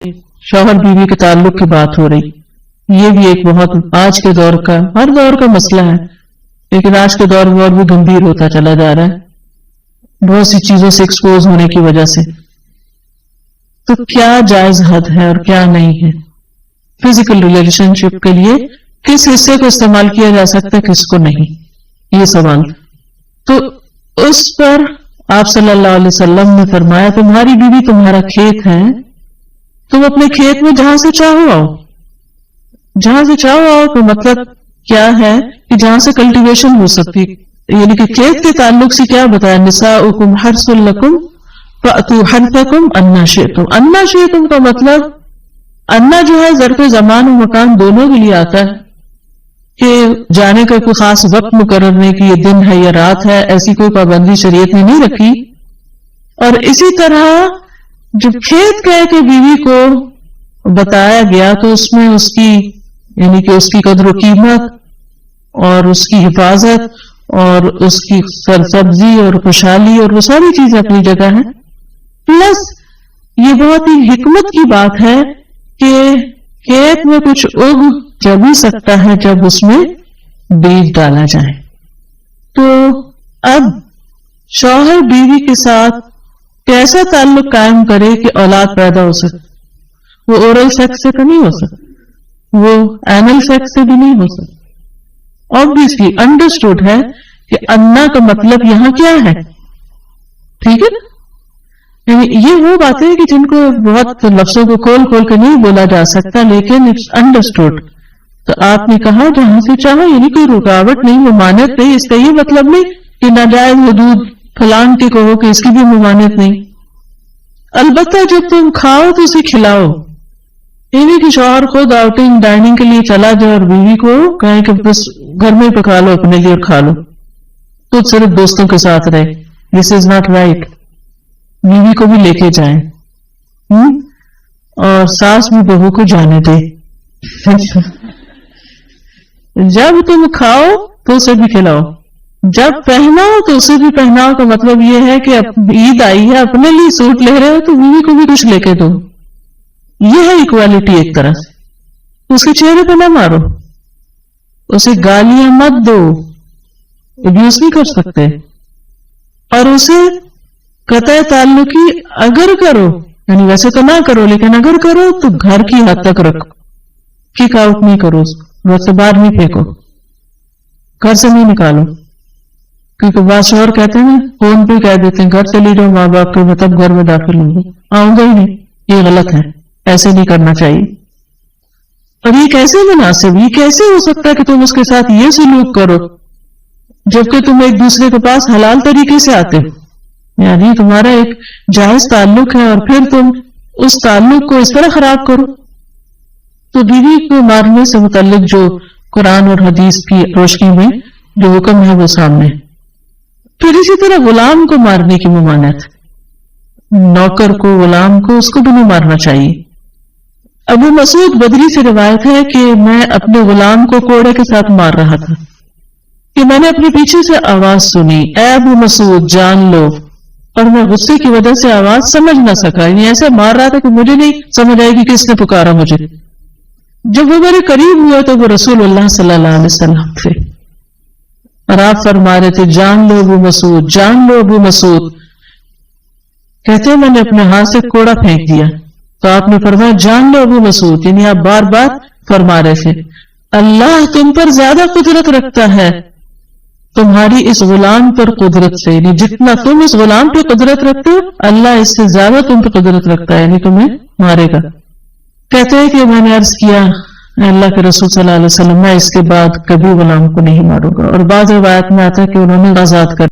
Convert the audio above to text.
شوہر بیوی کے تعلق کی بات ہو رہی. یہ بھی ایک بہت آج کے دور کا ہر دور کا مسئلہ ہے، لیکن آج کے دور میں اور بھی گمبھیر ہوتا چلا جا رہا ہے بہت سی چیزوں سے ایکسپوز ہونے کی وجہ سے. تو کیا جائز حد ہے اور کیا نہیں ہے؟ فزیکل ریلیشن شپ کے لیے کس حصے کو استعمال کیا جا سکتا ہے، کس کو نہیں، یہ سوال. تو اس پر آپ صلی اللہ علیہ وسلم نے فرمایا تمہاری بیوی تمہارا کھیت ہے، تم اپنے کھیت میں جہاں سے چاہو آؤ. جہاں سے چاہو آؤ تو مطلب کیا ہے کہ جہاں سے کلٹیویشن ہو سکتی، یعنی کہ کھیت کے تعلق سے کیا بتایا، نساؤکم حرث لکم فأتوا حرثکم انا شئتم. انا شئتم کا مطلب انا جو ہے ظرف زمان و مکان دونوں کے لیے آتا ہے کہ جانے کا کوئی خاص وقت مقرر نہیں کہ یہ دن ہے یا رات ہے، ایسی کوئی پابندی شریعت نے نہیں رکھی. اور اسی طرح جب کھیت کہہ کے بیوی کو بتایا گیا تو اس میں اس کی یعنی کہ اس کی قدر و قیمت اور اس کی حفاظت اور اس کی سرسبزی اور خوشحالی اور وہ ساری چیزیں اپنی جگہ ہیں. پلس یہ بہت ہی حکمت کی بات ہے کہ کھیت میں کچھ اگ جب ہی سکتا ہے جب اس میں بیج ڈالا جائے. تو اب شوہر بیوی کے ساتھ کیسا تعلق قائم کرے کہ اولاد پیدا ہو سکے؟ وہ اورل سیکس سے تو نہیں ہو سکتا، وہ اینل سیکس سے بھی نہیں ہو سکتا. obviously انڈرسٹوڈ ہے کہ انا کا مطلب یہاں کیا ہے، ٹھیک ہے نا؟ یعنی یہ وہ باتیں کہ جن کو بہت لفظوں کو کھول کھول کے نہیں بولا جا سکتا، لیکن اٹس انڈرسٹوڈ. تو آپ نے کہا جہاں سے چاہو، یعنی کوئی رکاوٹ نہیں، ممانعت نہیں. اس کا یہ مطلب نہیں کہ ناجائز حدود فلان کے کہو کہ اس کی بھی ممانعت نہیں. البتہ جب تم کھاؤ تو اسے کھلاؤ، یعنی کہ شوہر خود آؤٹنگ ڈائننگ کے لیے چلا جائے اور بیوی کو کہیں کہ بس گھر میں پکا لو اپنے لیے اور کھا لو، خود صرف دوستوں کے ساتھ رہے. دس از ناٹ رائٹ. بیوی کو بھی لے کے جائیں اور ساس بھی بہو کو جانے دے. جب تم کھاؤ تو اسے بھی کھلاؤ، جب پہناؤ تو اسے بھی پہناؤ. کا مطلب یہ ہے کہ اب عید آئی ہے، اپنے لیے سوٹ لے رہے ہو تو بیوی کو بھی کچھ لے کے دو. یہ ہے ایکوالٹی ایک طرح سے. اس کے چہرے پہ نہ مارو، اسے گالیاں مت دو، ابیوز نہیں کر سکتے. اور اسے قطع تعلقی اگر کرو، یعنی ویسے تو نہ کرو لیکن اگر کرو تو گھر کی حد تک رکھو، کک آؤٹ نہیں کرو، گھر سے باہر نہیں پھینکو، گھر سے نہیں نکالو. کیونکہ بعض شوہر کہتے ہیں فون پہ کہہ دیتے ہیں گھر چلی جاؤ ماں باپ کے، مطلب گھر میں داخل ہوں گے، آؤں گا ہی نہیں. یہ غلط ہے، ایسے نہیں کرنا چاہیے. اور یہ کیسے مناسب، یہ کیسے ہو سکتا ہے کہ تم اس کے ساتھ یہ سلوک کرو جبکہ تم ایک دوسرے کے پاس حلال طریقے سے آتے ہو؟ یعنی تمہارا ایک جائز تعلق ہے اور پھر تم اس تعلق کو اس طرح خراب کرو. تو بیوی کو مارنے سے متعلق جو قرآن اور حدیث کی روشنی میں جو حکم ہے وہ سامنے. پھر اسی طرح غلام کو مارنے کی ممانعت، نوکر کو، غلام کو، اس کو بھی نہیں مارنا چاہیے. ابو مسعود بدری سے روایت ہے کہ میں اپنے غلام کو کوڑے کے ساتھ مار رہا تھا کہ میں نے اپنے پیچھے سے آواز سنی، اے ابو مسعود جان لو، اور میں غصے کی وجہ سے آواز سمجھ نہ سکا. یعنی ایسے مار رہا تھا کہ مجھے نہیں سمجھ آئے گی کس نے پکارا مجھے. جب وہ میرے قریب ہوا تو وہ رسول اللہ صلی اللہ علیہ وسلم تھے اور آپ فرما رہے تھے جان لو ابو مسعود، جان لو ابو مسعود. کہتے ہیں میں نے اپنے ہاتھ سے کوڑا پھینک دیا تو آپ نے فرمایا جان لو ابو مسعود. یعنی آپ بار بار فرما رہے تھے اللہ تم پر زیادہ قدرت رکھتا ہے تمہاری اس غلام پر قدرت سے، یعنی جتنا تم اس غلام پہ قدرت رکھتے ہو اللہ اس سے زیادہ تم پہ قدرت رکھتا ہے، یعنی تمہیں مارے گا. کہتے ہیں کہ میں نے عرض کیا اللہ کے رسول صلی اللہ علیہ وسلم میں اس کے بعد کبھی غلام کو نہیں ماروں گا. اور بعض روایت میں آتا ہے کہ انہوں نے آزاد کر